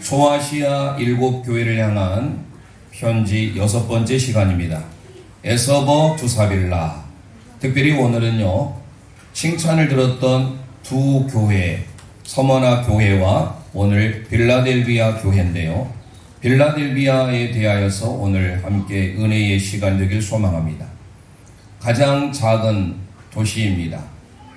소아시아 7교회를 향한 편지 6번째 시간입니다. 에서버 두사빌라. 특별히 오늘은요, 칭찬을 들었던 두 교회, 서머나 교회와 오늘 빌라델비아 교회인데요. 빌라델비아에 대하여서 오늘 함께 은혜의 시간 되길 소망합니다. 가장 작은 도시입니다.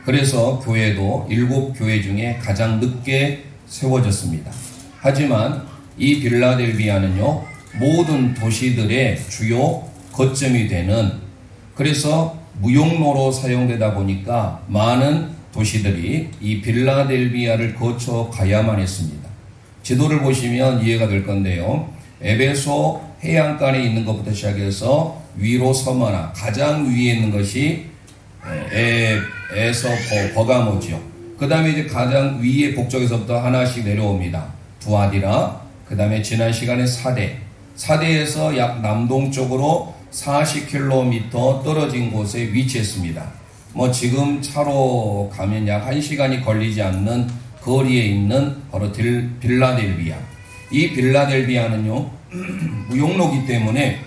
그래서 교회도 7교회 중에 가장 늦게 세워졌습니다. 하지만 이 빌라델비아는요, 모든 도시들의 주요 거점이 되는, 그래서 무용로로 사용되다 보니까 많은 도시들이 이 빌라델비아를 거쳐 가야만 했습니다. 지도를 보시면 이해가 될 건데요. 에베소 해안가에 있는 것부터 시작해서 위로 서머나 가장 위에 있는 것이 버가모죠. 그 다음에 이제 가장 위에 북쪽에서부터 하나씩 내려옵니다. 두아디라, 그 다음에 지난 시간에 사대에서 약 남동쪽으로 40km 떨어진 곳에 위치했습니다. 지금 차로 가면 약 1시간이 걸리지 않는 거리에 있는 바로 빌라델비아. 이 빌라델비아는요, 무용로기 때문에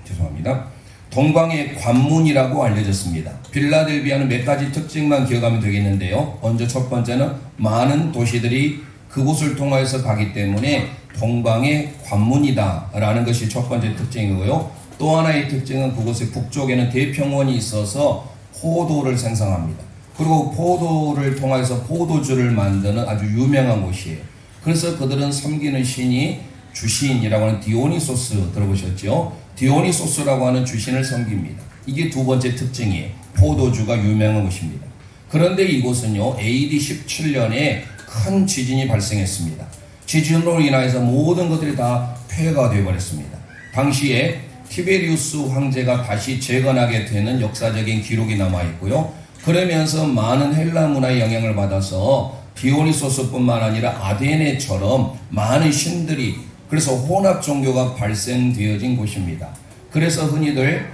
죄송합니다. 동방의 관문이라고 알려졌습니다. 빌라델비아는 몇 가지 특징만 기억하면 되겠는데요. 먼저 첫 번째는 많은 도시들이 그곳을 통해서 가기 때문에 동방의 관문이다 라는 것이 첫 번째 특징이고요. 또 하나의 특징은 그곳의 북쪽에는 대평원이 있어서 포도를 생산합니다. 그리고 포도를 통해서 포도주를 만드는 아주 유명한 곳이에요. 그래서 그들은 섬기는 신이 주신이라고 하는 디오니소스 들어보셨죠? 디오니소스라고 하는 주신을 섬깁니다. 이게 두 번째 특징이에요. 포도주가 유명한 곳입니다. 그런데 이곳은요, AD 17년에 큰 지진이 발생했습니다. 지진으로 인해서 모든 것들이 다 폐허가 되어버렸습니다. 당시에 티베리우스 황제가 다시 재건하게 되는 역사적인 기록이 남아있고요. 그러면서 많은 헬라 문화의 영향을 받아서 디오니소스뿐만 아니라 아테네처럼 많은 신들이, 그래서 혼합 종교가 발생되어진 곳입니다. 그래서 흔히들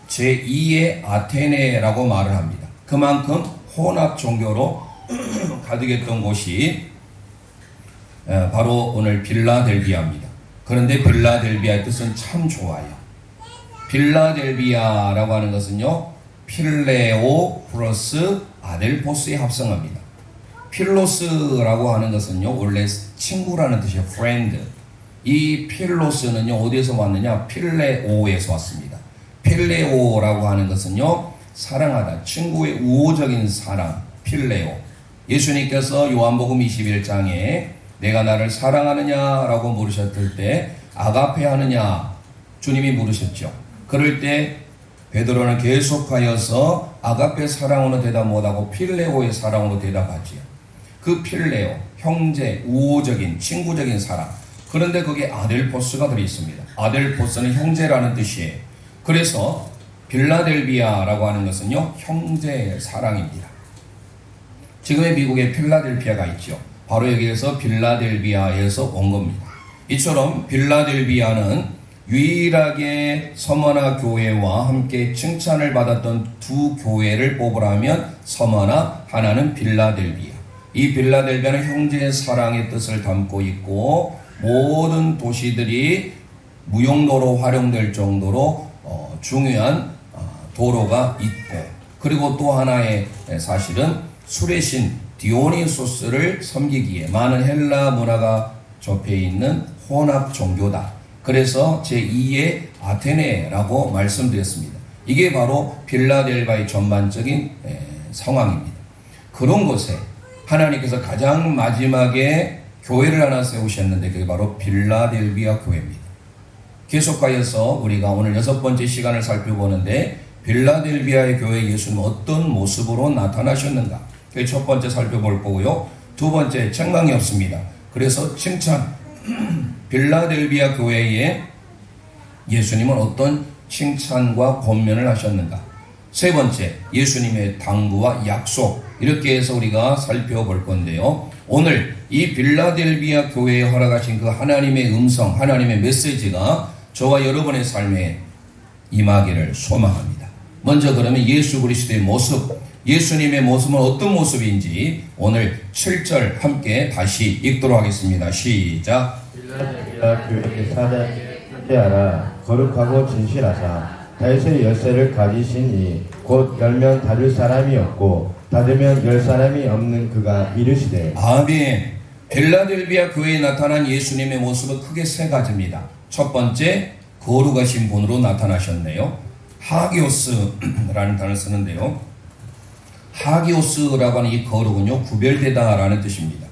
제2의 아테네라고 말을 합니다. 그만큼 혼합 종교로 가득했던 곳이 바로 오늘 빌라델비아입니다. 그런데 빌라델비아의 뜻은 참 좋아요. 빌라델비아라고 하는 것은요, 필레오 플러스 아델포스의 합성어입니다. 필로스라고 하는 것은요, 원래 친구라는 뜻이에요. friend. 이 필로스는요, 어디에서 왔느냐? 필레오에서 왔습니다. 필레오라고 하는 것은요, 사랑하다, 친구의 우호적인 사랑, 필레오. 예수님께서 요한복음 21장에 내가 나를 사랑하느냐라고 물으셨을 때 아가페 하느냐 주님이 물으셨죠. 그럴 때 베드로는 계속하여서 아가페 사랑으로 대답 못하고 필레오의 사랑으로 대답하지요. 그 필레오, 형제, 우호적인, 친구적인 사랑. 그런데 거기에 아델포스가 들어있습니다. 아델포스는 형제라는 뜻이에요. 그래서 빌라델비아라고 하는 것은요, 형제의 사랑입니다. 지금의 미국에 필라델피아가 있죠. 바로 여기에서 빌라델비아에서 온 겁니다. 이처럼 빌라델비아는 유일하게 서머나 교회와 함께 칭찬을 받았던 두 교회를 뽑으라면 서머나, 하나는 빌라델비아. 이 빌라델비아는 형제의 사랑의 뜻을 담고 있고 모든 도시들이 무용로로 활용될 정도로 중요한 도로가 있고, 그리고 또 하나의 사실은 술의 신 디오니소스를 섬기기에 많은 헬라 문화가 접해 있는 혼합 종교다. 그래서 제2의 아테네라고 말씀드렸습니다. 이게 바로 빌라델비아의 전반적인 상황입니다. 그런 곳에 하나님께서 가장 마지막에 교회를 하나 세우셨는데 그게 바로 빌라델비아 교회입니다. 계속하여서 우리가 오늘 6번째 시간을 살펴보는데 빌라델비아의 교회 예수님은 어떤 모습으로 나타나셨는가? 그게 첫 번째 살펴볼 거고요. 두 번째, 책망이 없습니다. 그래서 칭찬. 빌라델비아 교회에 예수님은 어떤 칭찬과 권면을 하셨는가? 세 번째, 예수님의 당부와 약속. 이렇게 해서 우리가 살펴볼 건데요. 오늘 이 빌라델비아 교회에 허락하신 그 하나님의 음성, 하나님의 메시지가 저와 여러분의 삶에 임하기를 소망합니다. 먼저 그러면 예수 그리스도의 모습, 예수님의 모습은 어떤 모습인지 오늘 7절 함께 다시 읽도록 하겠습니다. 시작. 빌라델비아 교회의 사장에게 편지하라. 거룩하고 진실하사 다윗의 열쇠를 가지시니 곧 열면 닫을 사람이 없고 닫으면 열 사람이 없는 그가 이르시되. 아멘. 빌라델비아 교회에 나타난 예수님의 모습은 크게 세 가지입니다. 첫 번째, 거룩하신 분으로 나타나셨네요. 하기오스라는 단어를 쓰는데요. 하기오스라고 하는 이 거룩은요, 구별되다라는 뜻입니다.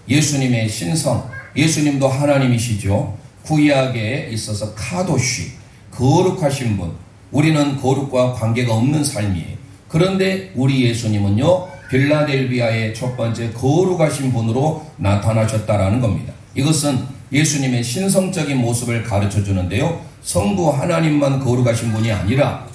예수님의 신성, 예수님도 하나님이시죠. 구약에 있어서 카도시, 거룩하신 분. 우리는 거룩과 관계가 없는 삶이에요. 그런데 우리 예수님은요, 빌라델비아의 첫 번째 거룩하신 분으로 나타나셨다라는 겁니다. 이것은 예수님의 신성적인 모습을 가르쳐 주는데요. 성부 하나님만 거룩하신 분이 아니라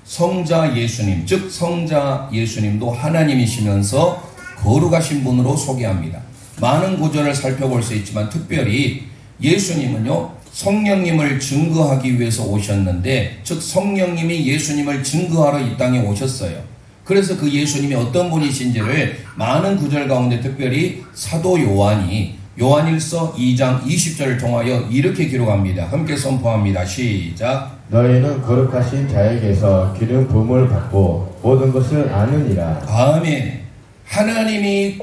성자 예수님, 즉 성자 예수님도 하나님이시면서 거룩하신 분으로 소개합니다. 많은 구절을 살펴볼 수 있지만 특별히 예수님은요, 성령님을 증거하기 위해서 오셨는데, 즉 성령님이 예수님을 증거하러 이 땅에 오셨어요. 그래서 그 예수님이 어떤 분이신지를 많은 구절 가운데 특별히 사도 요한이 요한일서 2장 20절을 통하여 이렇게 기록합니다. 함께 선포합니다. 시작. 너희는 거룩하신 자에게서 기름 부음을 받고 모든 것을 아느니라. 아멘. 하나님이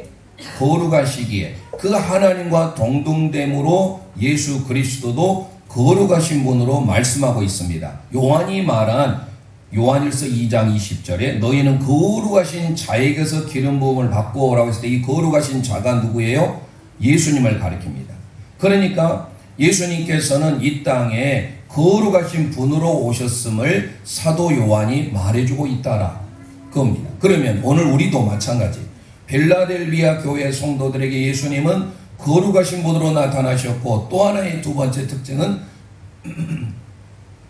거룩하시기에 그 하나님과 동등됨으로 예수 그리스도도 거룩하신 분으로 말씀하고 있습니다. 요한이 말한 요한일서 2장 20절에 너희는 거룩하신 자에게서 기름 부음을 받고 라고 했을 때 이 거룩하신 자가 누구예요? 예수님을 가리킵니다. 그러니까 예수님께서는 이 땅에 거룩하신 분으로 오셨음을 사도 요한이 말해주고 있다라 그겁니다. 그러면 오늘 우리도 마찬가지. 빌라델비아 교회 성도들에게 예수님은 거룩하신 분으로 나타나셨고, 또 하나의 두 번째 특징은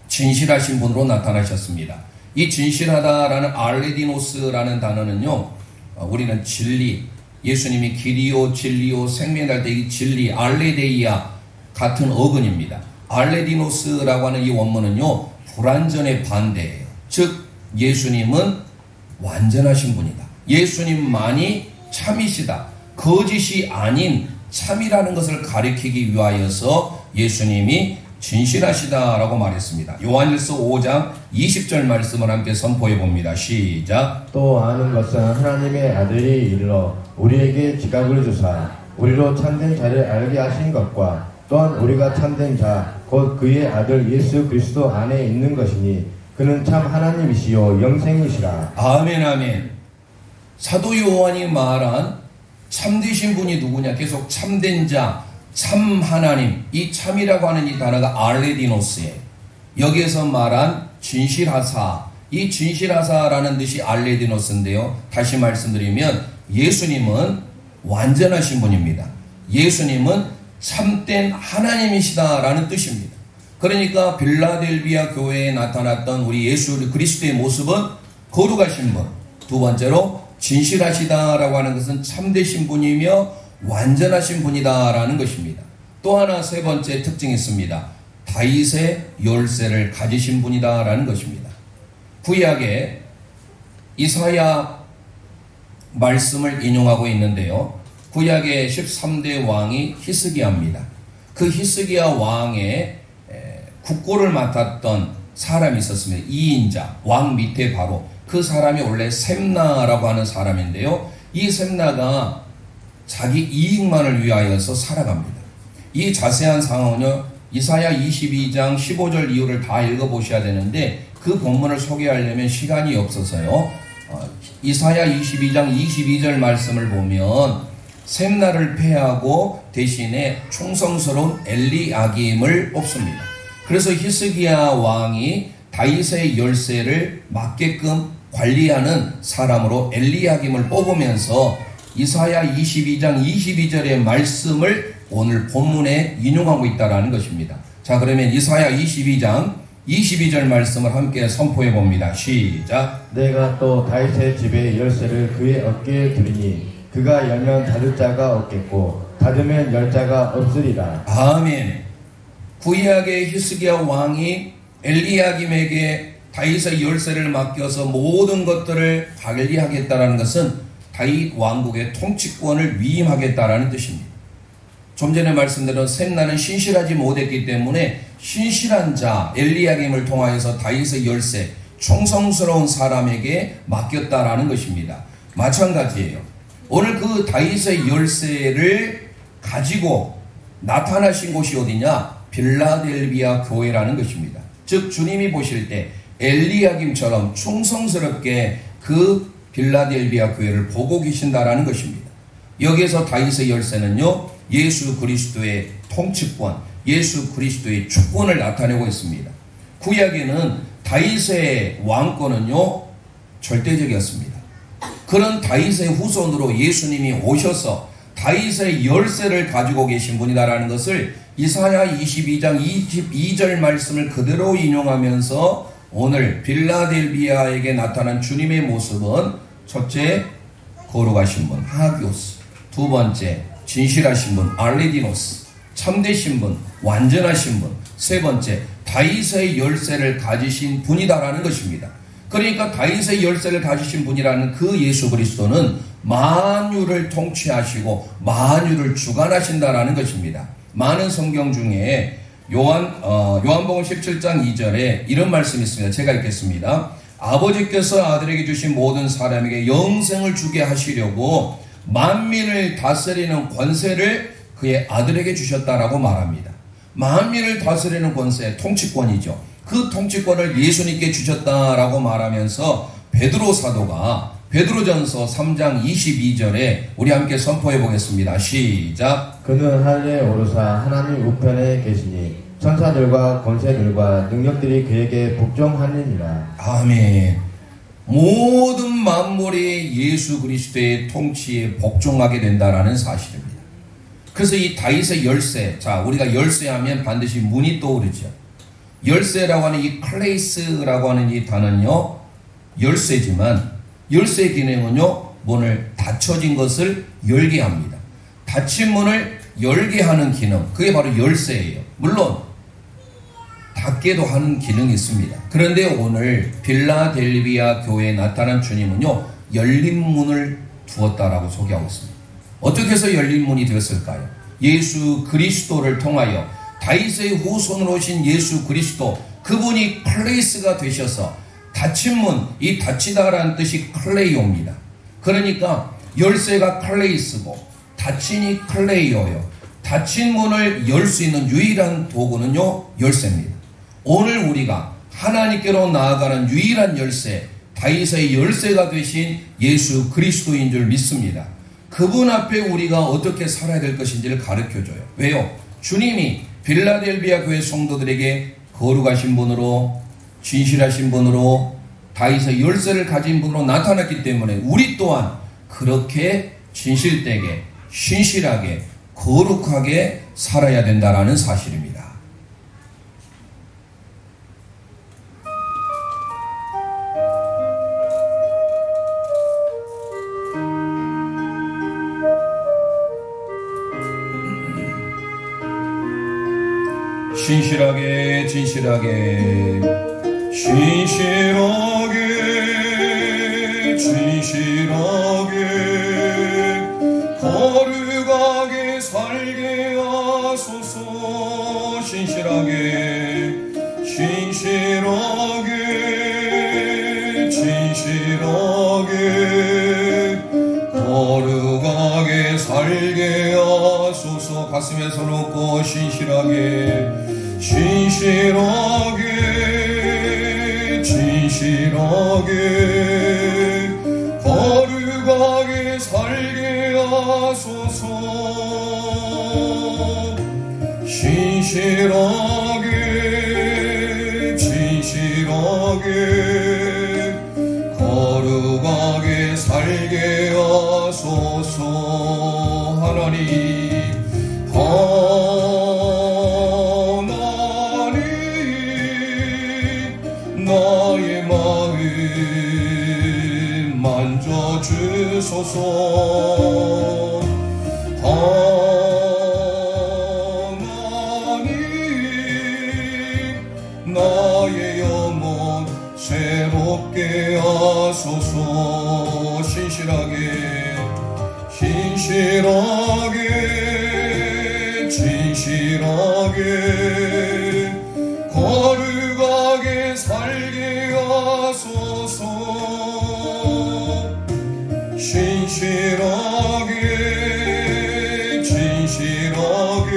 진실하신 분으로 나타나셨습니다. 이 진실하다라는 알레디노스라는 단어는요, 우리는 진리, 예수님이 길이요 진리요 생명할 때 이 진리, 알레데이아 같은 어근입니다. 알레디노스라고 하는 이 원문은요, 불완전의 반대예요. 즉 예수님은 완전하신 분이다. 예수님만이 참이시다. 거짓이 아닌 참이라는 것을 가리키기 위하여서 예수님이 진실하시다라고 말했습니다. 요한일서 5장 20절 말씀을 함께 선포해 봅니다. 시작. 또 아는 것은 하나님의 아들이 이르러 우리에게 지각을 주사 우리로 참된 자를 알게 하신 것과 또한 우리가 참된 자 곧 그의 아들 예수 그리스도 안에 있는 것이니 그는 참 하나님이시요 영생이시라. 아멘 아멘. 사도 요한이 말한 참되신 분이 누구냐? 계속 참된 자, 참 하나님. 이 참이라고 하는 이 단어가 알레디노스예요. 여기에서 말한 진실하사, 이 진실하사라는 뜻이 알레디노스인데요. 다시 말씀드리면 예수님은 완전하신 분입니다. 예수님은 참된 하나님이시다라는 뜻입니다. 그러니까 빌라델비아 교회에 나타났던 우리 예수 그리스도의 모습은 거룩하신 분. 두 번째로 진실하시다라고 하는 것은 참되신 분이며 완전하신 분이다라는 것입니다. 또 하나 세 번째 특징이 있습니다. 다윗의 열쇠를 가지신 분이다라는 것입니다. 구약에 이사야 말씀을 인용하고 있는데요. 구약의 13대 왕이 히스기야입니다. 그 히스기야 왕의 국고를 맡았던 사람이 있었습니다. 2인자, 왕 밑에 바로 그 사람이 원래 셈나라고 하는 사람인데요. 이 셈나가 자기 이익만을 위하여서 살아갑니다. 이 자세한 상황은요, 이사야 22장 15절 이후를 다 읽어보셔야 되는데 그 본문을 소개하려면 시간이 없어서요. 이사야 22장 22절 말씀을 보면 셈나를 패하고 대신에 충성스러운 엘리야김을 뽑습니다. 그래서 히스기야 왕이 다윗의 열쇠를 맡게끔 관리하는 사람으로 엘리야김을 뽑으면서 이사야 22장 22절의 말씀을 오늘 본문에 인용하고 있다는 것입니다. 자, 그러면 이사야 22장 22절 말씀을 함께 선포해 봅니다. 시작. 내가 또 다윗의 집의 열쇠를 그의 어깨에 두리니 그가 열면 닫을 자가 없겠고 닫으면 열 자가 없으리라. 아멘. 구약의 히스기야 왕이 엘리야김에게 다윗의 열쇠를 맡겨서 모든 것들을 관리하겠다라는 것은 다윗 왕국의 통치권을 위임하겠다라는 뜻입니다. 좀 전에 말씀드린 셈나는 신실하지 못했기 때문에 신실한 자 엘리야김을 통하여서 다윗의 열쇠 충성스러운 사람에게 맡겼다라는 것입니다. 마찬가지예요. 오늘 그 다윗의 열쇠를 가지고 나타나신 곳이 어디냐? 빌라델비아 교회라는 것입니다. 즉 주님이 보실 때 엘리야김처럼 충성스럽게 그 빌라델비아 교회를 보고 계신다라는 것입니다. 여기에서 다윗의 열쇠는요, 예수 그리스도의 통치권, 예수 그리스도의 주권을 나타내고 있습니다. 구약에는 다윗의 왕권은요 절대적이었습니다. 그런 다윗의 후손으로 예수님이 오셔서 다윗의 열쇠를 가지고 계신 분이다라는 것을 이사야 22장 22절 말씀을 그대로 인용하면서 오늘 빌라델비아에게 나타난 주님의 모습은 첫째, 거룩하신 분 하기오스, 두 번째, 진실하신 분 알레디노스, 참되신 분, 완전하신 분, 세 번째, 다윗의 열쇠를 가지신 분이다라는 것입니다. 그러니까 다윗의 열쇠를 가지신 분이라는 그 예수 그리스도는 만유를 통치하시고 만유를 주관하신다라는 것입니다. 많은 성경 중에 요한복음 17장 2절에 이런 말씀이 있습니다. 제가 읽겠습니다. 아버지께서 아들에게 주신 모든 사람에게 영생을 주게 하시려고 만민을 다스리는 권세를 그의 아들에게 주셨다라고 말합니다. 만민을 다스리는 권세, 통치권이죠. 그 통치권을 예수님께 주셨다라고 말하면서 베드로 사도가 베드로전서 3장 22절에 우리 함께 선포해 보겠습니다. 시작. 그는 하늘에 오르사 하나님 우편에 계시니 천사들과 권세들과 능력들이 그에게 복종하느니라. 아멘. 모든 만물이 예수 그리스도의 통치에 복종하게 된다라는 사실입니다. 그래서 이 다윗의 열쇠, 자 우리가 열쇠하면 반드시 문이 떠오르죠. 열쇠라고 하는 이 클레이스라고 하는 이 단어는요 열쇠지만 열쇠의 기능은요 문을 닫혀진 것을 열게 합니다. 닫힌 문을 열게 하는 기능, 그게 바로 열쇠예요. 물론 닫게도 하는 기능이 있습니다. 그런데 오늘 빌라델비아 교회에 나타난 주님은요 열린 문을 두었다라고 소개하고 있습니다. 어떻게 해서 열린 문이 되었을까요? 예수 그리스도를 통하여 다윗의 후손으로 오신 예수 그리스도, 그분이 플레이스가 되셔서 닫힌 문, 이 닫히다라는 뜻이 클레이오입니다. 그러니까 열쇠가 클레이스고 닫힌이 클레이오예요. 닫힌 문을 열 수 있는 유일한 도구는요 열쇠입니다. 오늘 우리가 하나님께로 나아가는 유일한 열쇠, 다윗의 열쇠가 되신 예수 그리스도인 줄 믿습니다. 그분 앞에 우리가 어떻게 살아야 될 것인지를 가르쳐줘요. 왜요? 주님이 빌라델비아 교회 성도들에게 거룩하신 분으로, 진실하신 분으로, 다윗의 열쇠를 가진 분으로 나타났기 때문에 우리 또한 그렇게 진실되게, 신실하게, 거룩하게 살아야 된다라는 사실입니다. 신실하게, 진실하게, 진실하게, 진실하게, 거룩하게 살게 하소서. 신실하게, 진실하게, 진실하게, 거룩하게 살게 하소서. 가슴에 손 얹고 신실하게, 진실하게, 진실하게, 거룩하게 살게 하소서. 신실하게, 진실하게, 거룩하게 살게 하소서. 하나님, 나의 마음 만져주소서. 하나님, 나의 영혼 진실하게 거룩하게 살게 하소서. 신실하게 진실하게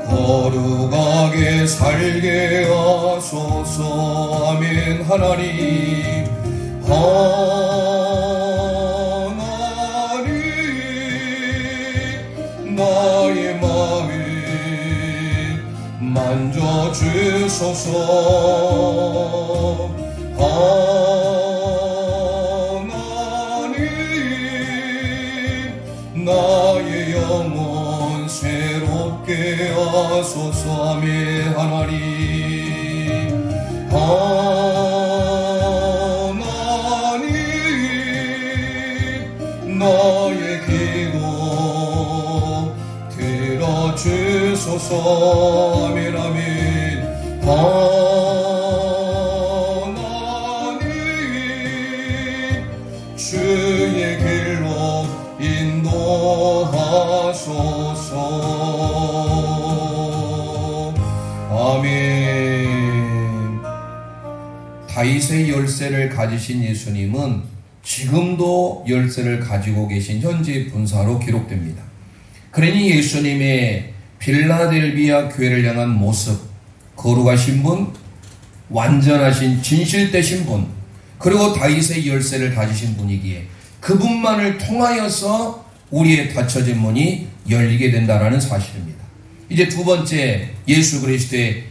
거룩하게 살게 하소서. 아멘. 하나님 나의 마음 만져주소서. 하나님 나의 영혼 새롭게 하소서. 아멘. 하나님 나의 기도 들어주소서. 아멘. 아멘. 하나님 주의 길로 인도하소서. 아멘. 다윗의 열쇠를 가지신 예수님은 지금도 열쇠를 가지고 계신 현재 분사로 기록됩니다. 그러니 예수님의 필라델비아 교회를 향한 모습, 거룩하신 분, 완전하신 진실되신 분, 그리고 다윗의 열쇠를 가지신 분이기에 그분만을 통하여서 우리의 닫혀진 문이 열리게 된다는 사실입니다. 이제 두 번째 예수 그리스도의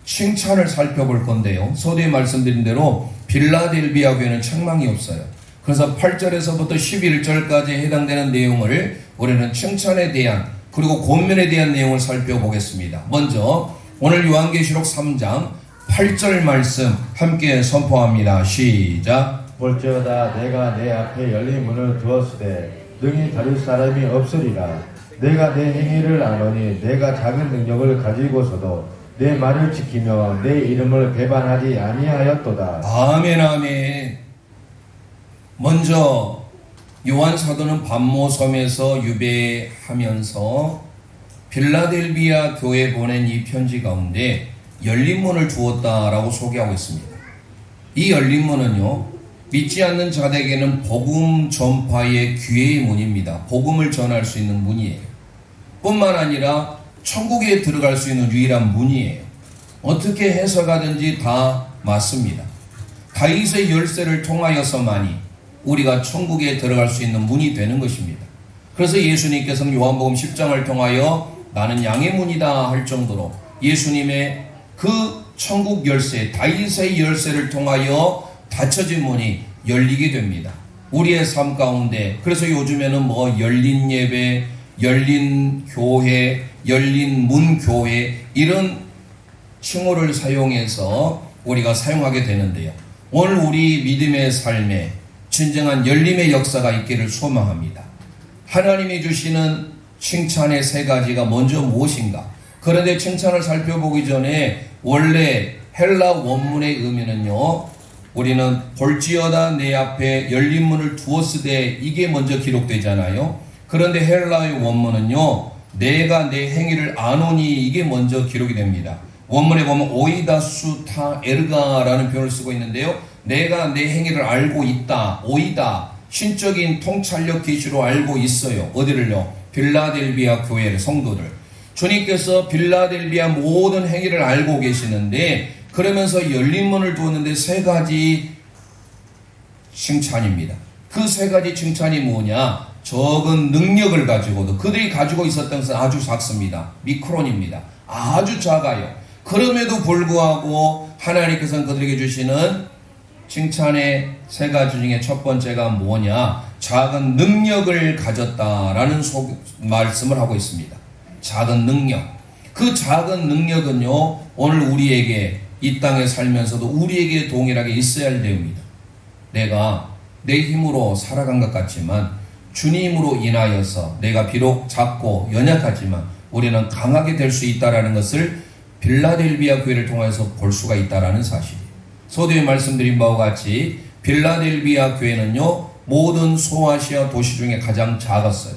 칭찬을 살펴볼 건데요. 서두에 말씀드린 대로 필라델비아 교회는 책망이 없어요. 그래서 8절에서부터 11절까지 해당되는 내용을 우리는 칭찬에 대한 그리고 권면에 대한 내용을 살펴보겠습니다. 먼저 오늘 요한계시록 3장 8절 말씀 함께 선포합니다. 시작. 볼지어다 내가 내 앞에 열린 문을 두었으되 능히 닫을 사람이 없으리라. 내가 내 행위를 아노니 내가 작은 능력을 가지고서도 내 말을 지키며 내 이름을 배반하지 아니하였도다. 아멘. 아멘. 먼저 요한 사도는 반모섬에서 유배하면서 필라델비아 교회에 보낸 이 편지 가운데 열린 문을 두었다라고 소개하고 있습니다. 이 열린 문은요, 믿지 않는 자들에게는 복음 전파의 기회의 문입니다. 복음을 전할 수 있는 문이에요. 뿐만 아니라 천국에 들어갈 수 있는 유일한 문이에요. 어떻게 해석하든지 다 맞습니다. 다윗의 열쇠를 통하여서만이 우리가 천국에 들어갈 수 있는 문이 되는 것입니다. 그래서 예수님께서는 요한복음 10장을 통하여 나는 양의 문이다 할 정도로 예수님의 그 천국 열쇠, 다윗의 열쇠를 통하여 닫혀진 문이 열리게 됩니다. 우리의 삶 가운데. 그래서 요즘에는 열린 예배, 열린 교회, 열린 문 교회 이런 칭호를 사용해서 우리가 사용하게 되는데요. 오늘 우리 믿음의 삶에 진정한 열림의 역사가 있기를 소망합니다. 하나님이 주시는 칭찬의 세 가지가 먼저 무엇인가? 그런데 칭찬을 살펴보기 전에 원래 헬라 원문의 의미는요, 우리는 볼지어다 내 앞에 열린 문을 두었으되 이게 먼저 기록되잖아요. 그런데 헬라의 원문은요, 내가 내 행위를 아노니 이게 먼저 기록이 됩니다. 원문에 보면 오이다수 타 에르가라는 표현을 쓰고 있는데요, 내가 내 행위를 알고 있다. 오이다. 신적인 통찰력 계시로 알고 있어요. 어디를요? 필라델비아 교회의 성도들. 주님께서 필라델비아 모든 행위를 알고 계시는데 그러면서 열린 문을 두었는데 세 가지 칭찬입니다. 그 세 가지 칭찬이 뭐냐? 적은 능력을 가지고도 그들이 가지고 있었던 것은 아주 작습니다. 미크론입니다. 아주 작아요. 그럼에도 불구하고 하나님께서는 그들에게 주시는 칭찬의 세 가지 중에 첫 번째가 뭐냐? 작은 능력을 가졌다라는 말씀을 하고 있습니다. 작은 능력. 그 작은 능력은요, 오늘 우리에게 이 땅에 살면서도 우리에게 동일하게 있어야 할 내용입니다. 내가 내 힘으로 살아간 것 같지만 주님으로 인하여서 내가 비록 작고 연약하지만 우리는 강하게 될 수 있다는 것을 필라델비아 교회를 통해서 볼 수가 있다는 사실이에요. 서두에 말씀드린 바와 같이 필라델비아 교회는요, 모든 소아시아 도시 중에 가장 작았어요.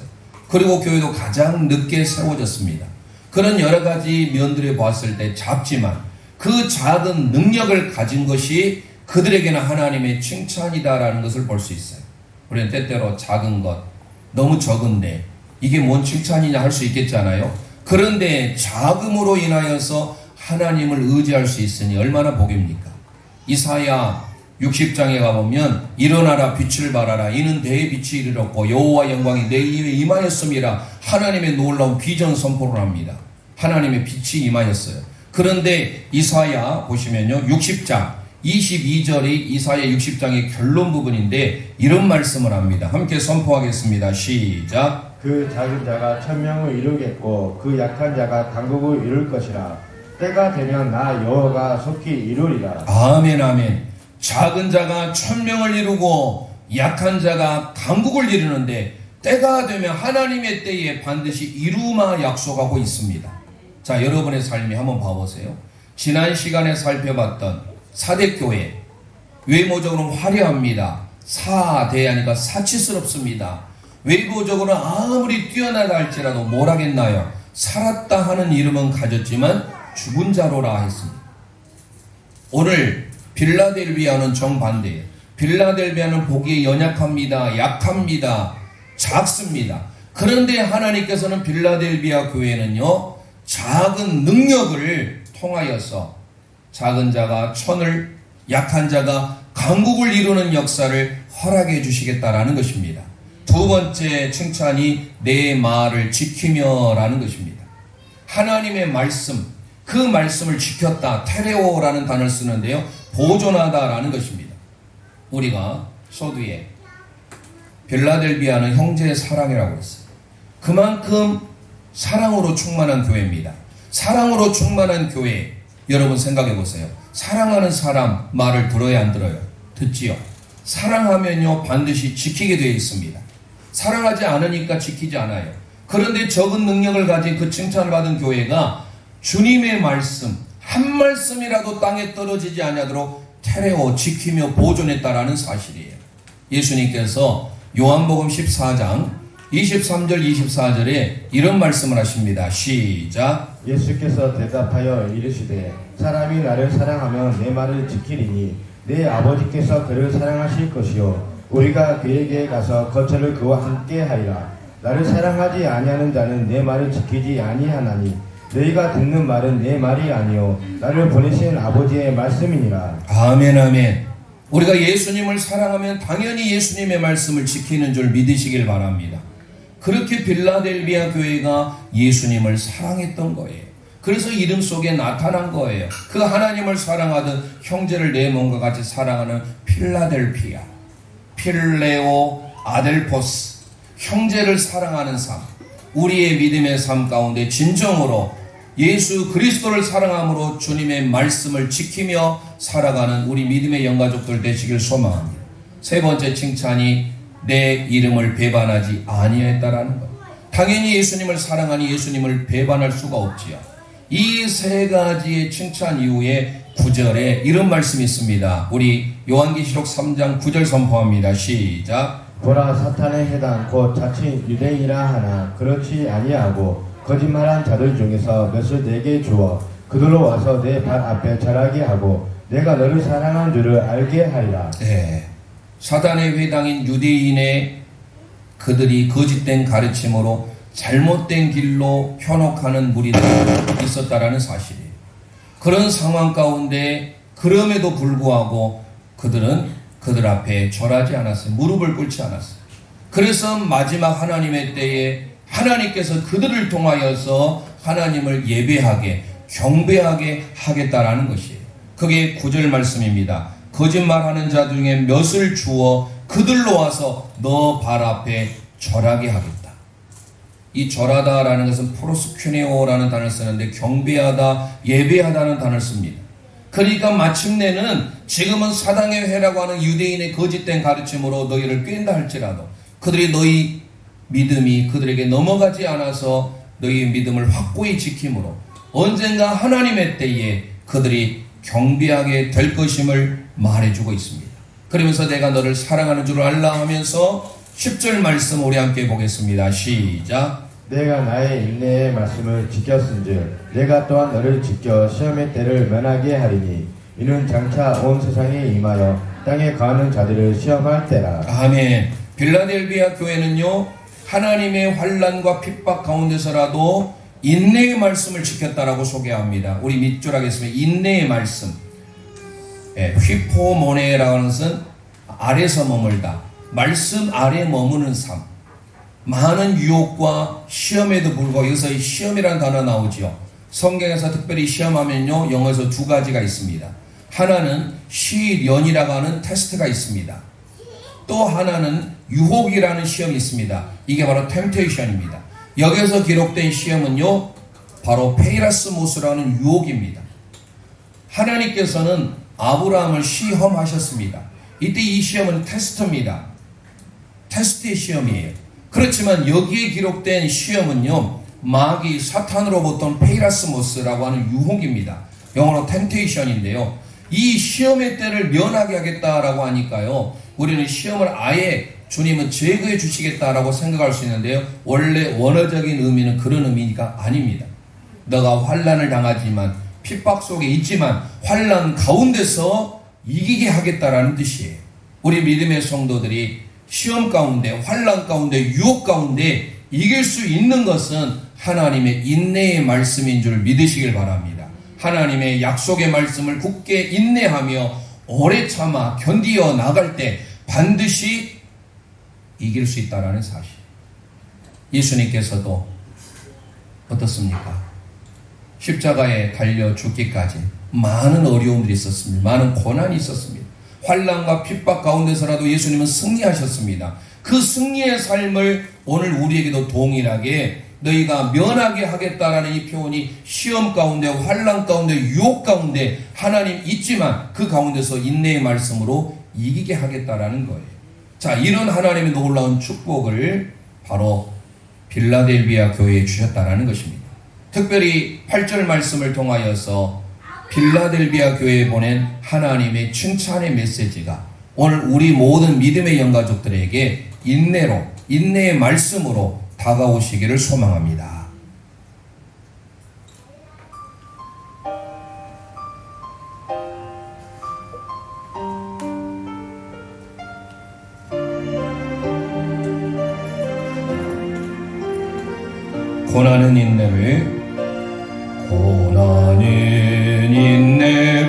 그리고 교회도 가장 늦게 세워졌습니다. 그런 여러 가지 면들에 보았을 때 작지만 그 작은 능력을 가진 것이 그들에게는 하나님의 칭찬이다라는 것을 볼 수 있어요. 우리는 때때로 작은 것, 너무 적은데 이게 뭔 칭찬이냐 할 수 있겠잖아요. 그런데 작음으로 인하여서 하나님을 의지할 수 있으니 얼마나 복입니까? 이사야 60장에 가보면 일어나라 빛을 발하라 이는 대의 빛이 이르렀고 여호와 영광이 내 입에 임하였음이라 하나님의 놀라운 비전 선포를 합니다. 하나님의 빛이 임하였어요. 그런데 이사야 보시면요 60장 22절이 이사야 60장의 결론 부분인데 이런 말씀을 합니다. 함께 선포하겠습니다. 시작. 그 작은 자가 천명을 이루겠고 그 약한 자가 강국을 이룰 것이라. 때가 되면 나 여호와가 속히 이루리라. 아멘 아멘. 작은 자가 천명을 이루고 약한 자가 강국을 이루는데 때가 되면 하나님의 때에 반드시 이루마 약속하고 있습니다. 자, 여러분의 삶이 한번 봐보세요. 지난 시간에 살펴봤던 사대교회 외모적으로는 화려합니다. 사대하니까 사치스럽습니다. 외모적으로 아무리 뛰어나다 할지라도 뭘 하겠나요? 살았다 하는 이름은 가졌지만 죽은 자로라 했습니다. 오늘 빌라델비아는 정반대예요. 빌라델비아는 보기에 연약합니다. 약합니다. 작습니다. 그런데 하나님께서는 빌라델비아 교회는요 작은 능력을 통하여서 작은 자가 천을 약한 자가 강국을 이루는 역사를 허락해 주시겠다라는 것입니다. 두 번째 칭찬이 내 말을 지키며 라는 것입니다. 하나님의 말씀, 그 말씀을 지켰다. 테레오라는 단어를 쓰는데요. 보존하다라는 것입니다. 우리가 서두에 빌라델비아는 형제의 사랑이라고 했어요. 그만큼 사랑으로 충만한 교회입니다. 사랑으로 충만한 교회, 여러분 생각해 보세요. 사랑하는 사람 말을 들어야 안 들어요? 듣지요. 사랑하면요 반드시 지키게 되어 있습니다. 사랑하지 않으니까 지키지 않아요. 그런데 적은 능력을 가진 그 칭찬을 받은 교회가 주님의 말씀 한 말씀이라도 땅에 떨어지지 아니하도록 테레오 지키며 보존했다라는 사실이에요. 예수님께서 요한복음 14장 23절 24절에 이런 말씀을 하십니다. 시작. 예수께서 대답하여 이르시되 사람이 나를 사랑하면 내 말을 지키리니 내 아버지께서 그를 사랑하실 것이요 우리가 그에게 가서 거처를 그와 함께 하리라. 나를 사랑하지 아니하는 자는 내 말을 지키지 아니하나니 너희가 듣는 말은 내 말이 아니요 나를 보내신 아버지의 말씀이니라. 아멘 아멘. 우리가 예수님을 사랑하면 당연히 예수님의 말씀을 지키는 줄 믿으시길 바랍니다. 그렇게 빌라델비아 교회가 예수님을 사랑했던 거예요. 그래서 이름 속에 나타난 거예요. 그 하나님을 사랑하듯 형제를 내 몸과 같이 사랑하는 필라델피아, 필레오 아델포스, 형제를 사랑하는 삶, 우리의 믿음의 삶 가운데 진정으로 예수 그리스도를 사랑함으로 주님의 말씀을 지키며 살아가는 우리 믿음의 영가족들 되시길 소망합니다. 세 번째 칭찬이 내 이름을 배반하지 아니했다라는 것. 당연히 예수님을 사랑하니 예수님을 배반할 수가 없지요. 이 세 가지의 칭찬 이후에 9절에 이런 말씀이 있습니다. 우리 요한계시록 3장 9절 선포합니다. 시작. 보라 사탄의 해당 곧 자칭 유대인이라 하나 그렇지 아니하고 거짓말한 자들 중에서 몇을 내게 주어 그들로 와서 내 발 앞에 절하게 하고 내가 너를 사랑한 줄을 알게 하리라. 네. 사단의 회당인 유대인의 그들이 거짓된 가르침으로 잘못된 길로 현혹하는 무리들이 있었다라는 사실이에요. 그런 상황 가운데 그럼에도 불구하고 그들은 그들 앞에 절하지 않았어요. 무릎을 꿇지 않았어요. 그래서 마지막 하나님의 때에 하나님께서 그들을 통하여서 하나님을 예배하게 경배하게 하겠다라는 것이에요. 그게 9절 말씀입니다. 거짓말하는 자 중에 몇을 주어 그들로 와서 너 발 앞에 절하게 하겠다. 이 절하다라는 것은 프로스큐네오라는 단어를 쓰는데 경배하다, 예배하다는 단어를 씁니다. 그러니까 마침내는 지금은 사당의 회라고 하는 유대인의 거짓된 가르침으로 너희를 꿰인다 할지라도 그들이 너희 믿음이 그들에게 넘어가지 않아서 너희의 믿음을 확고히 지킴으로 언젠가 하나님의 때에 그들이 경배하게 될 것임을 말해주고 있습니다. 그러면서 내가 너를 사랑하는 줄 알라 하면서 10절 말씀 우리 함께 보겠습니다. 시작. 내가 나의 인내의 말씀을 지켰은즉 내가 또한 너를 지켜 시험의 때를 면하게 하리니 이는 장차 온 세상에 임하여 땅에 거하는 자들을 시험할 때라. 아멘. 빌라델비아 교회는요, 하나님의 환난과 핍박 가운데서라도 인내의 말씀을 지켰다라고 소개합니다. 우리 밑줄 하겠습니다. 인내의 말씀. 휘포모네라고 하는 것은 아래서 머물다. 말씀 아래 머무는 삶. 많은 유혹과 시험에도 불구하고 여기서 이 시험이라는 단어 나오지요. 성경에서 특별히 시험하면요, 영어에서 두 가지가 있습니다. 하나는 시련이라고 하는 테스트가 있습니다. 또 하나는 유혹이라는 시험이 있습니다. 이게 바로 템테이션입니다. 여기서 기록된 시험은요, 바로 페이라스모스라는 유혹입니다. 하나님께서는 아브라함을 시험하셨습니다. 이때 이 시험은 테스트입니다. 테스트의 시험이에요. 그렇지만 여기에 기록된 시험은요, 마귀 사탄으로부터 페이라스모스라고 하는 유혹입니다. 영어로 템테이션인데요. 이 시험의 때를 면하게 하겠다라고 하니까요, 우리는 시험을 아예 주님은 제거해 주시겠다라고 생각할 수 있는데요, 원래 원어적인 의미는 그런 의미가 아닙니다. 너가 환난을 당하지만 핍박 속에 있지만 환난 가운데서 이기게 하겠다라는 뜻이에요. 우리 믿음의 성도들이 시험 가운데, 환난 가운데, 유혹 가운데 이길 수 있는 것은 하나님의 인내의 말씀인 줄 믿으시길 바랍니다. 하나님의 약속의 말씀을 굳게 인내하며 오래 참아 견디어 나갈 때 반드시 이길 수 있다는 사실. 예수님께서도 어떻습니까? 십자가에 달려 죽기까지 많은 어려움들이 있었습니다. 많은 고난이 있었습니다. 환난과 핍박 가운데서라도 예수님은 승리하셨습니다. 그 승리의 삶을 오늘 우리에게도 동일하게 너희가 면하게 하겠다라는 이 표현이 시험 가운데, 환난 가운데, 유혹 가운데 하나님 있지만 그 가운데서 인내의 말씀으로 이기게 하겠다라는 거예요. 자, 이런 하나님의 놀라운 축복을 바로 빌라델비아 교회에 주셨다라는 것입니다. 특별히 8절 말씀을 통하여서 빌라델비아 교회에 보낸 하나님의 칭찬의 메시지가 오늘 우리 모든 믿음의 영가족들에게 인내로, 인내의 말씀으로 다가오시기를 소망합니다. 고난은 인내를, 고난은 인내를,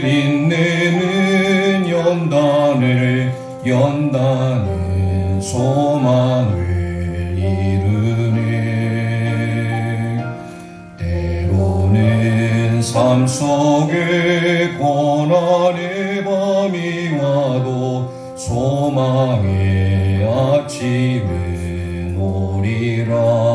인내는 연단을, 연단은 소망을 이루네. 때로는 삶 속에 고난의 밤이 와도 소망의 아침은 오리라.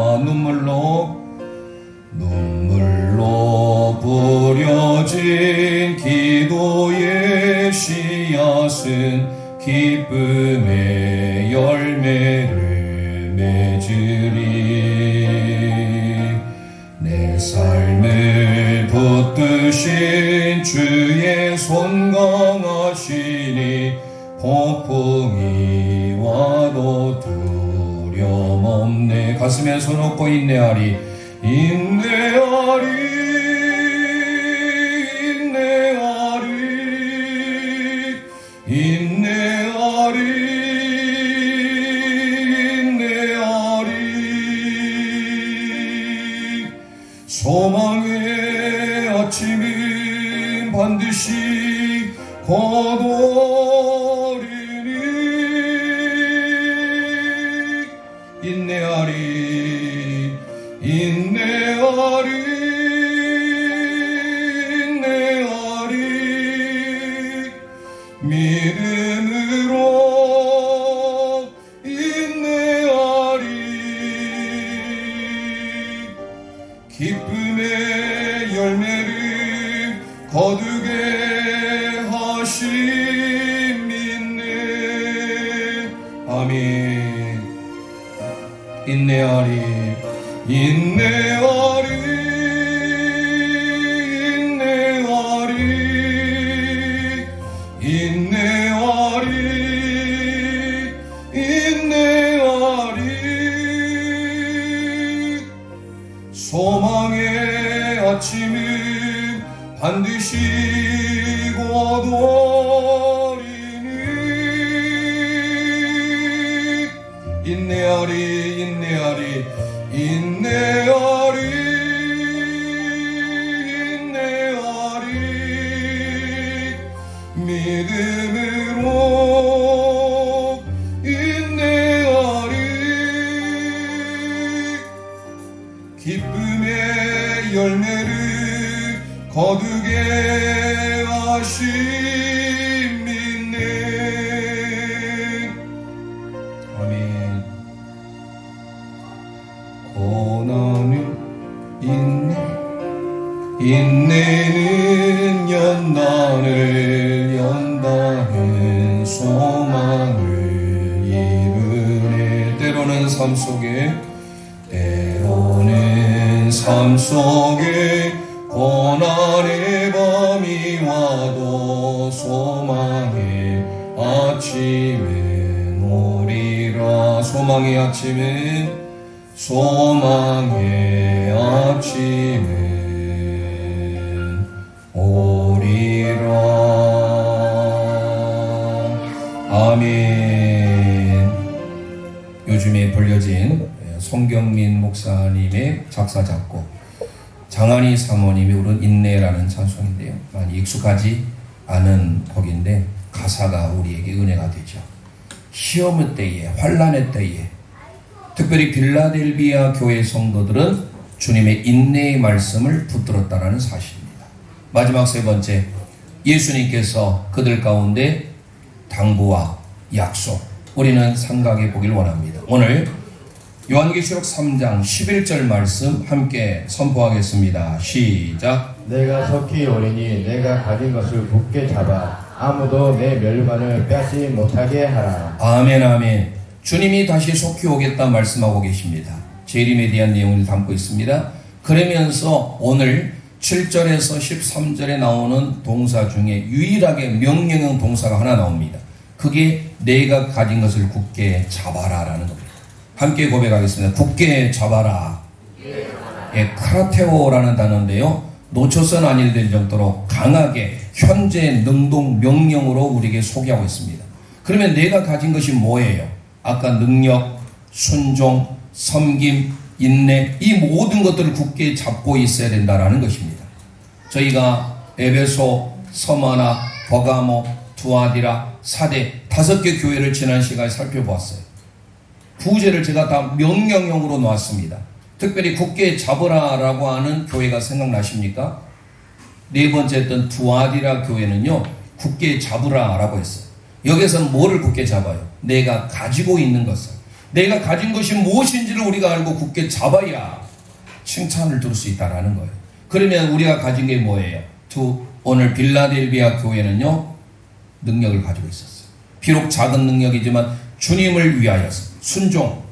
눈물로 뿌려진 기도의 씨앗은 기쁨의 열매를 맺으리. 내 삶을 붙드신 주의 손 강하시니 폭풍이 와도 두려움 없네. 가슴에 손 얹고 인내하리, 인내하리, 인내하리, 인내하리, 인내하리. 소망의 아침이 반드시 거두리니. 인내하리, 인내하리, 인내하리. 믿음으로 인내하리. 기쁨의 열매를 거두게 하심 믿네. 아멘. 인내하리, 인내하리, 인내하리, 인내하리, 인내하리. 소망의 아침은 반드시 곧오리니 인내하리 인내하리 인내하리 인내하리 믿음으로 인내하리 기쁨의 열매를 거두게 하심 믿네. 아멘. 고난은 인내는 연단을 연단은 소망을 이루네. 때로는 삶 속에 고난의 밤이 와도 소망의 아침은 오리라. 소망의 아침은 오리라. 아멘. 요즘에 불려진 송경민 목사님의 작사 작곡, 장한희 사모님이 부른 인내라는 찬송인데요, 많이 익숙하지 않은 곡인데 가사가 우리에게 은혜가 되죠. 시험의 때에, 환난의 때에, 특별히 빌라델비아 교회 성도들은 주님의 인내의 말씀을 붙들었다라는 사실입니다. 마지막 세 번째, 예수님께서 그들 가운데 당부와 약속, 우리는 생각해 보길 원합니다. 오늘 요한계시록 3장 11절 말씀 함께 선포하겠습니다. 시작. 내가 속히 오리니 내가 가진 것을 굳게 잡아 아무도 내 멸관을 빼앗지 못하게 하라. 아멘 아멘. 주님이 다시 속히 오겠다 말씀하고 계십니다. 재림에 대한 내용을 담고 있습니다. 그러면서 오늘 7절에서 13절에 나오는 동사 중에 유일하게 명령형 동사가 하나 나옵니다. 그게 내가 가진 것을 굳게 잡아라 라는 겁니다. 함께 고백하겠습니다. 굳게 잡아라. 예, 크라테오라는 단어인데요, 놓쳐서는 아닐 될 정도로 강하게 현재 능동 명령으로 우리에게 소개하고 있습니다. 그러면 내가 가진 것이 뭐예요? 아까 능력, 순종, 섬김, 인내, 이 모든 것들을 굳게 잡고 있어야 된다라는 것입니다. 저희가 에베소, 서마나, 버가모, 두아디라, 사대 5개 교회를 지난 시간에 살펴보았어요. 부제를 제가 다 명령형으로 놓았습니다. 특별히 굳게 잡으라라고 하는 교회가 생각나십니까? 네 번째 했던 두아디라 교회는요, 굳게 잡으라라고 했어요. 여기서는 뭐를 굳게 잡아요? 내가 가지고 있는 것을, 내가 가진 것이 무엇인지를 우리가 알고 굳게 잡아야 칭찬을 들을 수 있다라는 거예요. 그러면 우리가 가진 게 뭐예요? 오늘 빌라델비아 교회는요, 능력을 가지고 있었어요. 비록 작은 능력이지만 주님을 위하여서 순종,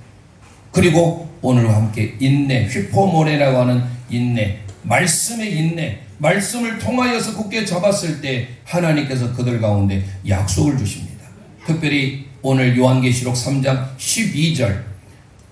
그리고 오늘과 함께 인내, 휘포모레라고 하는 인내, 말씀의 인내, 말씀을 통하여서 굳게 잡았을 때 하나님께서 그들 가운데 약속을 주십니다. 특별히 오늘 요한계시록 3장 12절,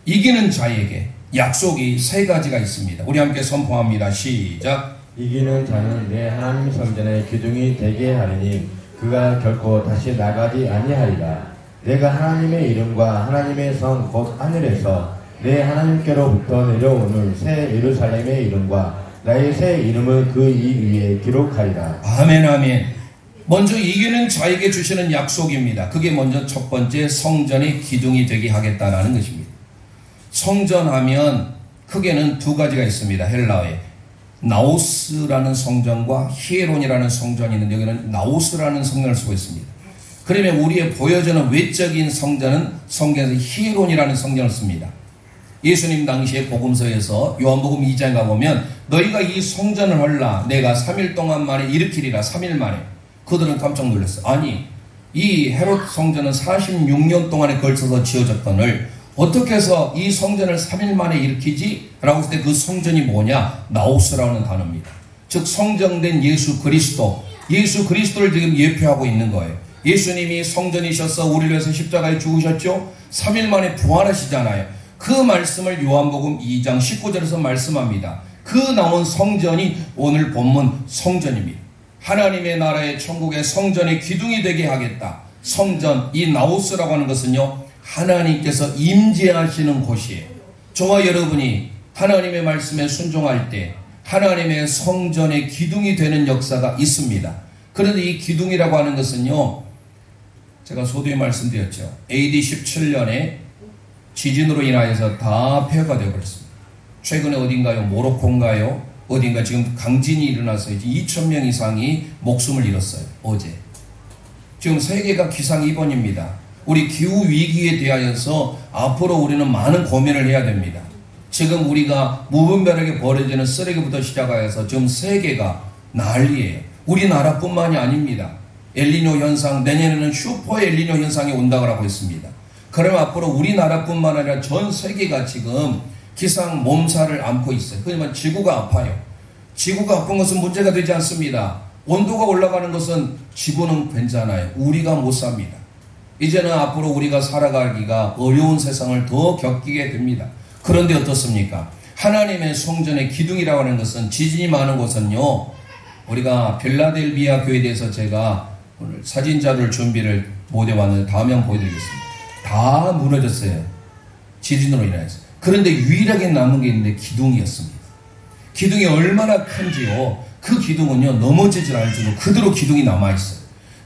이기는 자에게 약속이 3가지가 있습니다. 우리 함께 선포합니다. 시작. 이기는 자는 내 하나님 성전의 기둥이 되게 하리니 그가 결코 다시 나가지 아니하리라. 내가 하나님의 이름과 하나님의 성 곧 하늘에서 내 하나님께로부터 내려오는 새 예루살렘의 이름과 나의 새 이름을 그 이 위에 기록하리라. 아멘 아멘. 먼저 이기는 자에게 주시는 약속입니다. 그게 먼저 첫 번째, 성전의 기둥이 되게 하겠다라는 것입니다. 성전하면 크게는 2가지가 있습니다. 헬라어에 나오스라는 성전과 히에론이라는 성전이 있는데 여기는 나오스라는 성전을 쓰고 있습니다. 그러면 우리의 보여지는 외적인 성전은 성경에서 히에론이라는 성전을 씁니다. 예수님 당시에 복음서에서 요한복음 2장에 가보면 너희가 이 성전을 헐라 내가 3일 동안 만에 일으키리라. 3일 만에. 그들은 깜짝 놀랐어요. 아니, 이 헤롯 성전은 46년 동안에 걸쳐서 지어졌거늘 어떻게 해서 이 성전을 3일 만에 일으키지? 라고 했을 때 그 성전이 뭐냐? 나오스라는 단어입니다. 즉 성정된 예수 그리스도를 지금 예표하고 있는 거예요. 예수님이 성전이셔서 우리를 위해서 십자가에 죽으셨죠? 3일 만에 부활하시잖아요. 그 말씀을 요한복음 2장 19절에서 말씀합니다. 그 나온 성전이 오늘 본문 성전입니다. 하나님의 나라의 천국의 성전의 기둥이 되게 하겠다. 성전, 이 나우스라고 하는 것은요, 하나님께서 임재하시는 곳이에요. 저와 여러분이 하나님의 말씀에 순종할 때 하나님의 성전의 기둥이 되는 역사가 있습니다. 그런데 이 기둥이라고 하는 것은요, 제가 소두에 말씀드렸죠. AD 17년에 지진으로 인하여서 다 폐허가 되어버렸습니다. 최근에 어딘가요? 모로코인가요? 어딘가 지금 강진이 일어나서 이제 2,000명 이상이 목숨을 잃었어요. 어제. 지금 세계가 기상이번입니다. 우리 기후위기에 대하여서 앞으로 우리는 많은 고민을 해야 됩니다. 지금 우리가 무분별하게 버려지는 쓰레기부터 시작하여서 지금 세계가 난리예요. 우리나라뿐만이 아닙니다. 엘니뇨 현상, 내년에는 슈퍼 엘니뇨 현상이 온다고 하고 있습니다. 그러면 앞으로 우리나라뿐만 아니라 전 세계가 지금 기상 몸살을 앓고 있어요. 그러면 지구가 아파요. 지구가 아픈 것은 문제가 되지 않습니다. 온도가 올라가는 것은 지구는 괜찮아요. 우리가 못 삽니다. 이제는 앞으로 우리가 살아가기가 어려운 세상을 더 겪게 됩니다. 그런데 어떻습니까? 하나님의 성전의 기둥이라고 하는 것은 지진이 많은 곳은요, 우리가 필라델비아 교회에 대해서 제가 오늘 사진자료를 준비를 못해 왔는데 다음에 한번 보여드리겠습니다. 다 무너졌어요. 지진으로 인해서. 그런데 유일하게 남은 게 있는데 기둥이었습니다. 기둥이 얼마나 큰지요. 그 기둥은요, 넘어지질 않을지도 그대로 기둥이 남아있어요.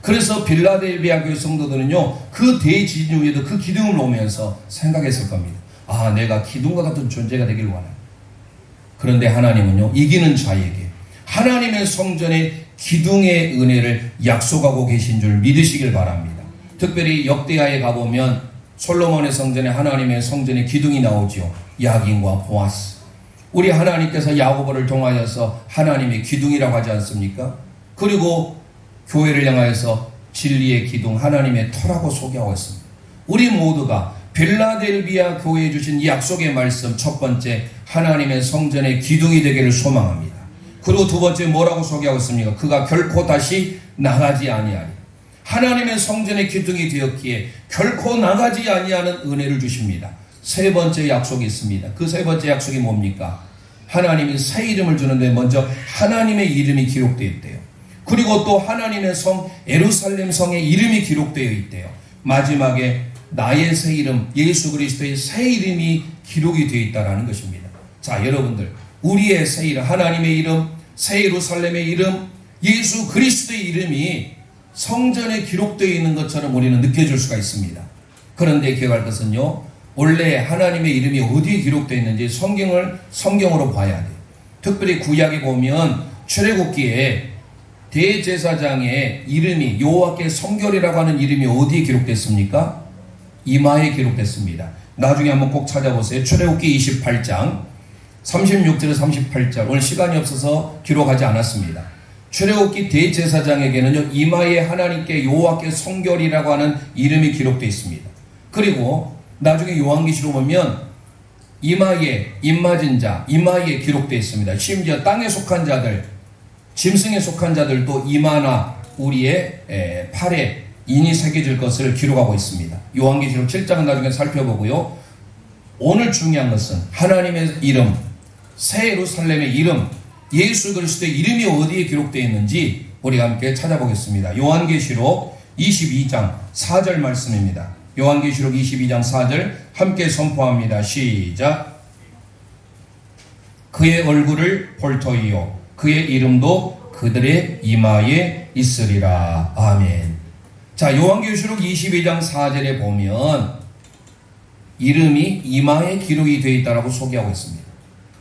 그래서 필라델비아 교회 성도들은요, 그 대지진 후에도 그 기둥을 보면서 생각했을 겁니다. 아, 내가 기둥과 같은 존재가 되길 원해요. 그런데 하나님은요, 이기는 자에게 하나님의 성전의 기둥의 은혜를 약속하고 계신 줄 믿으시길 바랍니다. 특별히 역대하에 가보면 솔로몬의 성전에 하나님의 성전의 기둥이 나오지요. 야긴과 보아스. 우리 하나님께서 야고보를 통하여서 하나님의 기둥이라고 하지 않습니까? 그리고 교회를 향하여서 진리의 기둥, 하나님의 터라고 소개하고 있습니다. 우리 모두가 필라델비아 교회에 주신 이 약속의 말씀, 첫 번째, 하나님의 성전의 기둥이 되기를 소망합니다. 그리고 두 번째 뭐라고 소개하고 있습니까? 그가 결코 다시 나가지 아니하니. 하나님의 성전의 기둥이 되었기에 결코 나가지 아니하는 은혜를 주십니다. 세 번째 약속이 있습니다. 그 세 번째 약속이 뭡니까? 하나님이 새 이름을 주는데 먼저 하나님의 이름이 기록되어 있대요. 그리고 또 하나님의 성 예루살렘 성의 이름이 기록되어 있대요. 마지막에 나의 새 이름 예수 그리스도의 새 이름이 기록이 되어 있다는 것입니다. 자, 여러분들, 우리의 새 이름, 하나님의 이름, 새 예루살렘의 이름, 예수 그리스도의 이름이 성전에 기록되어 있는 것처럼 우리는 느껴질 수가 있습니다. 그런데 기억할 것은요, 원래 하나님의 이름이 어디에 기록되어 있는지 성경으로 봐야 돼요. 특별히 구약에 보면 출애굽기에 대제사장의 이름이, 여호와께 성결이라고 하는 이름이 어디에 기록됐습니까? 이마에 기록됐습니다. 나중에 한번 꼭 찾아보세요. 출애굽기 28장 36절에서 38절. 오늘 시간이 없어서 기록하지 않았습니다. 출애굽기 대제사장에게는요, 이마에 하나님께 여호와께 성결이라고 하는 이름이 기록되어 있습니다. 그리고 나중에 요한계시록 보면 이마에 입맞은 자, 이마에 기록되어 있습니다. 심지어 땅에 속한 자들, 짐승에 속한 자들도 이마나 우리의 팔에 인이 새겨질 것을 기록하고 있습니다. 요한계시록 7장은 나중에 살펴보고요. 오늘 중요한 것은 하나님의 이름, 새 예루살렘의 이름, 예수 그리스도의 이름이 어디에 기록되어 있는지 우리가 함께 찾아보겠습니다. 요한계시록 22장 4절 말씀입니다. 요한계시록 22장 4절 함께 선포합니다. 시작. 그의 얼굴을 볼 터이요 그의 이름도 그들의 이마에 있으리라. 아멘. 자, 요한계시록 22장 4절에 보면 이름이 이마에 기록이 되어 있다고 소개하고 있습니다.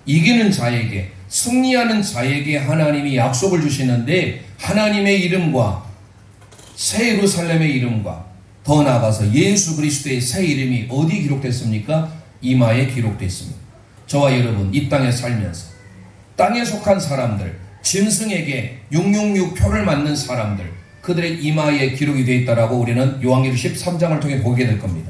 이기는 자에게, 승리하는 자에게 하나님이 약속을 주시는데, 하나님의 이름과 새 예루살렘의 이름과 더 나아가서 예수 그리스도의 새 이름이 어디 기록됐습니까? 이마에 기록됐습니다. 저와 여러분, 이 땅에 살면서 땅에 속한 사람들, 짐승에게 666 표를 맞는 사람들, 그들의 이마에 기록이 되어 있다라고 우리는 요한계시록 13장을 통해 보게 될 겁니다.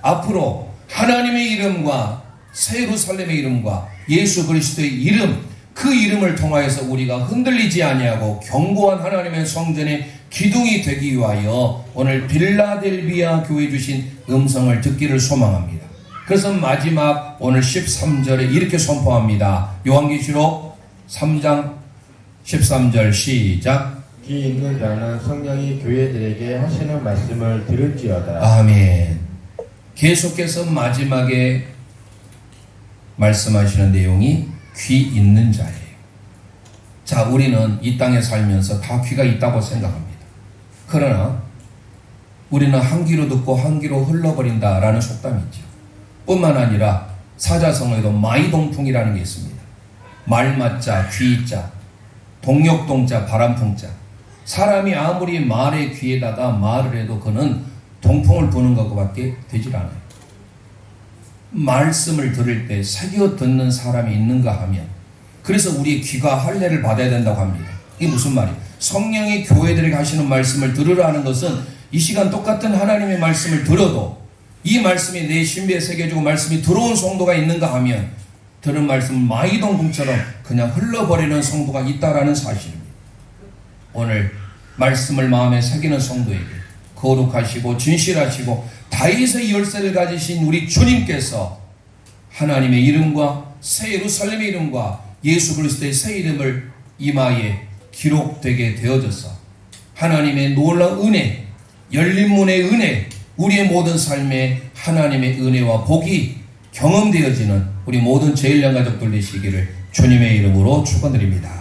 앞으로 하나님의 이름과 새 예루살렘의 이름과 예수 그리스도의 이름, 그 이름을 통하여서 우리가 흔들리지 아니하고 견고한 하나님의 성전의 기둥이 되기 위하여 오늘 필라델비아 교회 주신 음성을 듣기를 소망합니다. 그래서 마지막 오늘 13절에 이렇게 선포합니다. 요한계시록 3장 13절 시작. 귀 있는 자는 성령이 교회들에게 하시는 말씀을 들을지어다. 아멘. 계속해서 마지막에 말씀하시는 내용이 귀 있는 자예요. 자, 우리는 이 땅에 살면서 다 귀가 있다고 생각합니다. 그러나 우리는 한 귀로 듣고 한 귀로 흘러버린다라는 속담이 있죠. 뿐만 아니라 사자성어에도 마이동풍이라는 게 있습니다. 말맞자, 귀자, 동력동자, 바람풍자. 사람이 아무리 말의 귀에다가 말을 해도 그는 동풍을 부는 것밖에 되질 않아요. 말씀을 들을 때 새겨 듣는 사람이 있는가 하면, 그래서 우리의 귀가 할례를 받아야 된다고 합니다. 이게 무슨 말이에요? 성령이 교회들에게 하시는 말씀을 들으라는 것은 이 시간 똑같은 하나님의 말씀을 들어도 이 말씀이 내 신비에 새겨지고 말씀이 들어온 성도가 있는가 하면 들은 말씀은 마이동풍처럼 그냥 흘러버리는 성도가 있다라는 사실입니다. 오늘 말씀을 마음에 새기는 성도에게 거룩하시고 진실하시고 다윗의 열쇠를 가지신 우리 주님께서 하나님의 이름과 새 예루살렘의 이름과 예수 그리스도의 새 이름을 이마에 기록되게 되어져서 하나님의 놀라운 은혜, 열린 문의 은혜, 우리의 모든 삶에 하나님의 은혜와 복이 경험되어지는 우리 모든 제일령 가족들 되시기를 주님의 이름으로 축원드립니다.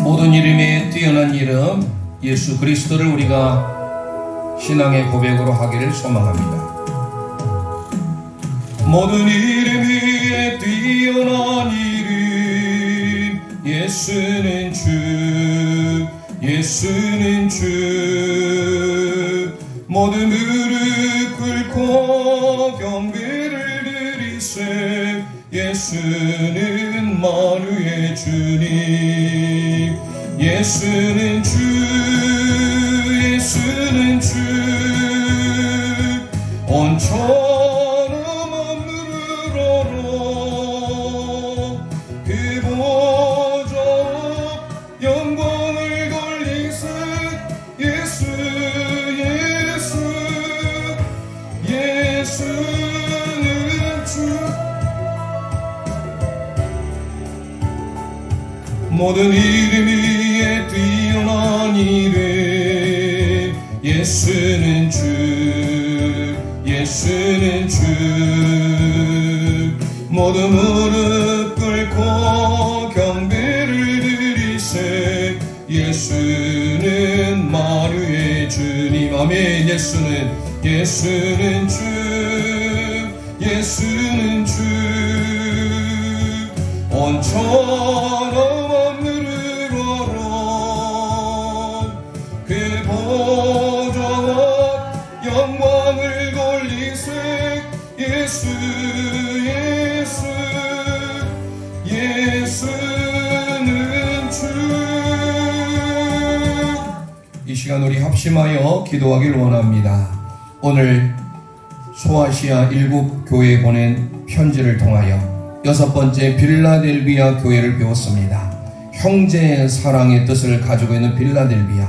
모든 이름에 뛰어난 이름 예수 그리스도를 우리가 신앙의 고백으로 하기를 소망합니다. 모든 이름 위에 뛰어난 이름 예수는 주, 예수는 주. 모든 무릎 꿇고 경배를 드리세 예수는 만유의 주님. 예수는 주, 예수는 주. 온 천하 만물을 알아 그 보좌 영광을 돌리세 예수, 예수, 예수는 주. 모든 이름 위에 뛰어난 이름 예수는 주, 예수는 주. 모든 무릎 꿇고 경배를 드리세 예수는 만유의 주님. 아멘. 예수는, 예수는 주, 예수는 주. 온 천하 영광을 돌리세 예수, 예수, 예수는 주. 이 시간 우리 합심하여 기도하길 원합니다. 오늘 소아시아 일곱 교회에 보낸 편지를 통하여 6번째 빌라델비아 교회를 배웠습니다. 형제의 사랑의 뜻을 가지고 있는 빌라델비아,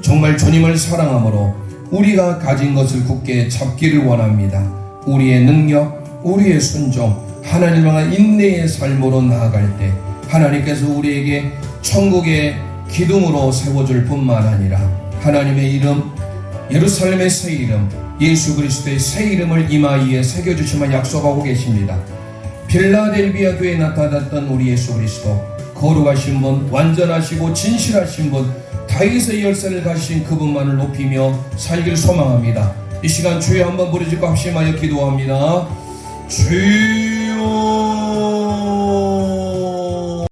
정말 주님을 사랑함으로 우리가 가진 것을 굳게 잡기를 원합니다. 우리의 능력, 우리의 순종, 하나님을 향한 인내의 삶으로 나아갈 때 하나님께서 우리에게 천국의 기둥으로 세워줄 뿐만 아니라 하나님의 이름, 예루살렘의 새 이름, 예수 그리스도의 새 이름을 이마에 새겨주시면 약속하고 계십니다. 빌라델비아 교회에 나타났던 우리 예수 그리스도, 거룩하신 분, 완전하시고 진실하신 분, 다윗의 열쇠를 가지신 그분만을 높이며 살길 소망합니다. 이 시간 주여 한번 부르짖고 합심하여 기도합니다. 주여